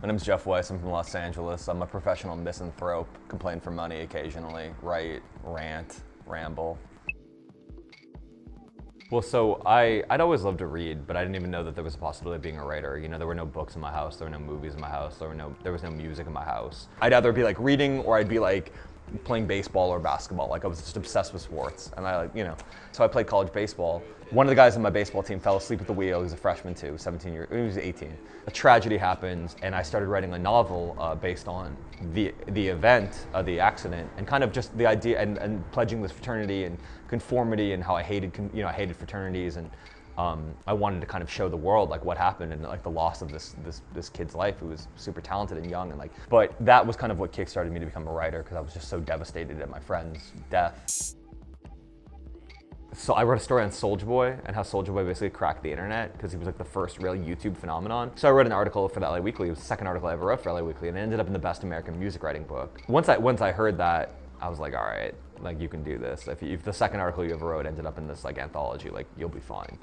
My name's Jeff Weiss, I'm from Los Angeles. I'm a professional misanthrope, complain for money occasionally, write, rant, ramble. Well, so I'd always loved to read, but I didn't even know that there was a possibility of being a writer. You know, there were no books in my house, there were no movies in my house, there was no music in my house. I'd either be like reading or I'd be like playing baseball or basketball. Like I was just obsessed with sports, and so I played college baseball. One of the guys on my baseball team fell asleep at the wheel. He was a freshman too, 17 years, he was 18. A tragedy happened, and I started writing a novel based on the event, the accident, and kind of just the idea and pledging this fraternity and conformity and how I hated fraternities, and I wanted to kind of show the world like what happened and like the loss of this kid's life who was super talented and young, and like, but that was kind of what kickstarted me to become a writer, because I was just so devastated at my friend's death. So I wrote a story on Soulja Boy and how Soulja Boy basically cracked the internet because he was like the first real YouTube phenomenon. So I wrote an article for the LA Weekly. It was the second article I ever wrote for LA Weekly, and it ended up in the best American music writing book. Once I heard that, I was like, all right, like you can do this. If the second article you ever wrote ended up in this like anthology, like you'll be fine.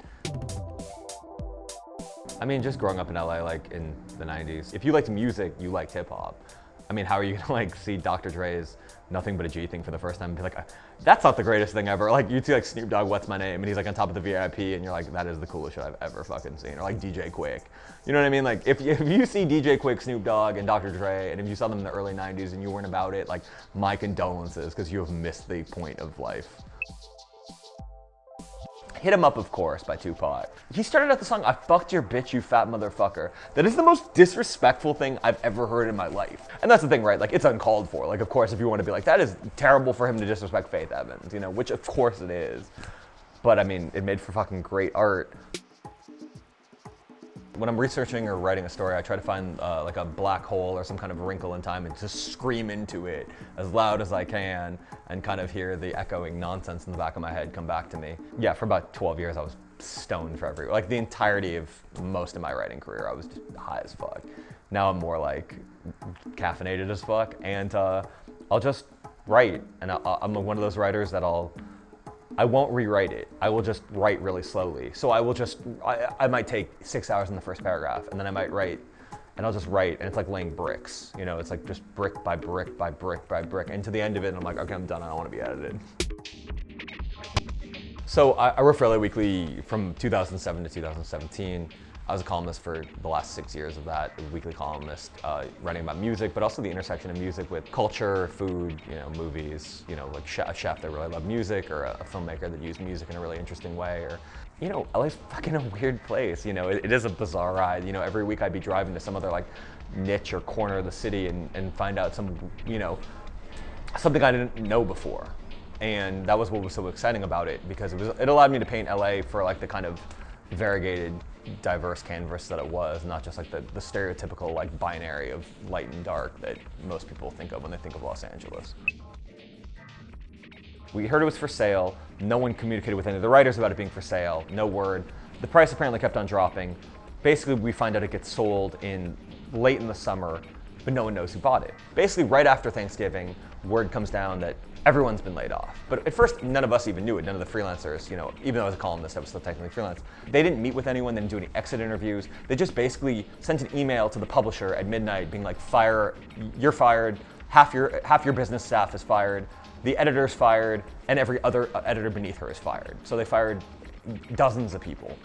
I mean, just growing up in LA, like in the 90s, if you liked music, you liked hip hop. I mean, how are you gonna like see Dr. Dre's Nothing But a G thing for the first time and be like, that's not the greatest thing ever. Like you see like Snoop Dogg, What's My Name? And he's like on top of the VIP and you're like, that is the coolest shit I've ever fucking seen. Or like DJ Quick. You know what I mean? Like if you see DJ Quick, Snoop Dogg, and Dr. Dre, and if you saw them in the early 90s and you weren't about it, like my condolences, because you have missed the point of life. Hit 'Em Up, of course, by Tupac. He started out the song, I fucked your bitch, you fat motherfucker. That is the most disrespectful thing I've ever heard in my life. And that's the thing, right? Like, it's uncalled for. Like, of course, if you want to be like, that is terrible for him to disrespect Faith Evans, you know, which of course it is. But I mean, it made for fucking great art. When I'm researching or writing a story, I try to find like a black hole or some kind of wrinkle in time and just scream into it as loud as I can and kind of hear the echoing nonsense in the back of my head come back to me. Yeah, for about 12 years I was stoned for like the entirety of most of my writing career, I was just high as fuck. Now I'm more like caffeinated as fuck, and I'll just write, and I'm one of those writers that I won't rewrite it. I will just write really slowly. So I might take 6 hours in the first paragraph, and then I might write, and I'll just write, and it's like laying bricks. You know, it's like just brick by brick by brick by brick. And to the end of it, I'm like, okay, I'm done. I don't want to be edited. So I wrote for LA Weekly from 2007 to 2017. I was a columnist for the last 6 years of that, a weekly columnist, writing about music, but also the intersection of music with culture, food, you know, movies, you know, like a chef that really loved music, or a filmmaker that used music in a really interesting way, or, you know, LA's fucking a weird place, you know, it is a bizarre ride. You know, every week I'd be driving to some other like niche or corner of the city and find out some, you know, something I didn't know before. And that was what was so exciting about it, because it allowed me to paint LA for like the kind of variegated, diverse canvas that it was, not just like the stereotypical like binary of light and dark that most people think of when they think of Los Angeles. We heard it was for sale. No one communicated with any of the writers about it being for sale. No word. The price apparently kept on dropping. Basically, we find out it gets sold late in the summer, but no one knows who bought it. Basically, right after Thanksgiving, word comes down that everyone's been laid off. But at first, none of us even knew it. None of the freelancers, you know, even though I was a columnist, I was still technically freelance. They didn't meet with anyone, they didn't do any exit interviews. They just basically sent an email to the publisher at midnight being like, you're fired, half your business staff is fired, the editor's fired, and every other editor beneath her is fired. So they fired dozens of people.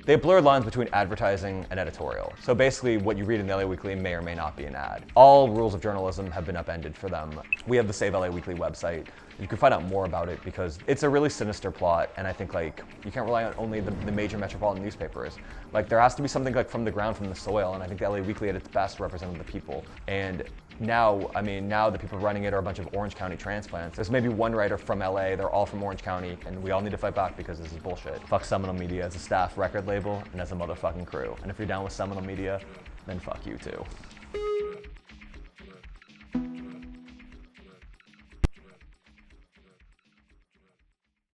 They blurred lines between advertising and editorial. So basically what you read in the LA Weekly may or may not be an ad. All rules of journalism have been upended for them. We have the Save LA Weekly website. You can find out more about it because it's a really sinister plot, and I think like you can't rely on only the major metropolitan newspapers. Like there has to be something like from the ground, from the soil, and I think the LA Weekly at its best represented the people. And now, I mean, now the people running it are a bunch of Orange County transplants. There's maybe one writer from LA, they're all from Orange County, and we all need to fight back because this is bullshit. Fuck Seminole Media as a staff, record label, and as a motherfucking crew. And if you're down with Seminole Media, then fuck you too.